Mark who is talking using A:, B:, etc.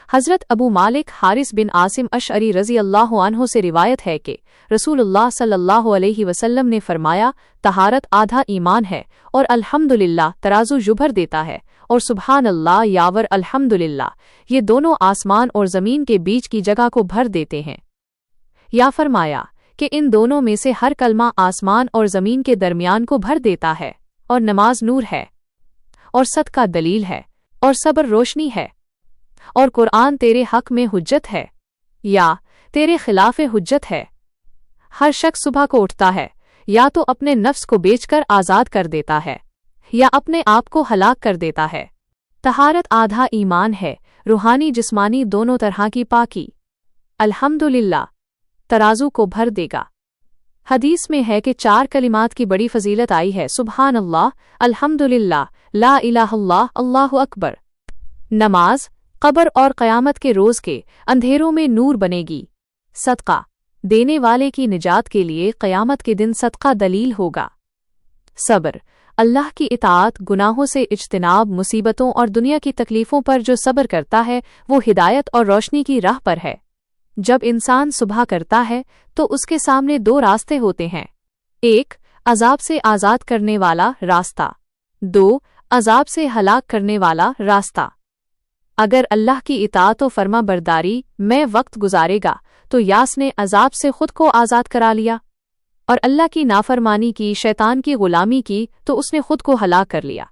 A: حضرت ابو مالک حارث بن عاصم اشعری رضی اللہ عنہ سے روایت ہے کہ رسول اللہ صلی اللہ علیہ وسلم نے فرمایا، طہارت آدھا ایمان ہے، اور الحمدللہ ترازو جبر دیتا ہے، اور سبحان اللہ یاور الحمدللہ یہ دونوں آسمان اور زمین کے بیچ کی جگہ کو بھر دیتے ہیں۔ یا فرمایا کہ ان دونوں میں سے ہر کلمہ آسمان اور زمین کے درمیان کو بھر دیتا ہے، اور نماز نور ہے، اور صدقہ دلیل ہے، اور صبر روشنی ہے، اور قرآن تیرے حق میں حجت ہے یا تیرے خلاف حجت ہے۔ ہر شخص صبح کو اٹھتا ہے، یا تو اپنے نفس کو بیچ کر آزاد کر دیتا ہے، یا اپنے آپ کو ہلاک کر دیتا ہے۔ طہارت آدھا ایمان ہے، روحانی جسمانی دونوں طرح کی پاکی۔ الحمدللہ ترازو کو بھر دے گا۔ حدیث میں ہے کہ 4 کلمات کی بڑی فضیلت آئی ہے: سبحان اللہ، الحمدللہ، لا الہ اللہ، اللہ اکبر۔ نماز قبر اور قیامت کے روز کے اندھیروں میں نور بنے گی۔ صدقہ دینے والے کی نجات کے لیے قیامت کے دن صدقہ دلیل ہوگا۔ صبر اللہ کی اطاعت، گناہوں سے اجتناب، مصیبتوں اور دنیا کی تکلیفوں پر جو صبر کرتا ہے وہ ہدایت اور روشنی کی راہ پر ہے۔ جب انسان صبح کرتا ہے تو اس کے سامنے 2 راستے ہوتے ہیں: 1 عذاب سے آزاد کرنے والا راستہ، 2 عذاب سے ہلاک کرنے والا راستہ۔ اگر اللہ کی اطاعت و فرما برداری میں وقت گزارے گا تو یاس نے عذاب سے خود کو آزاد کرا لیا، اور اللہ کی نافرمانی کی، شیطان کی غلامی کی تو اس نے خود کو ہلاک کر لیا۔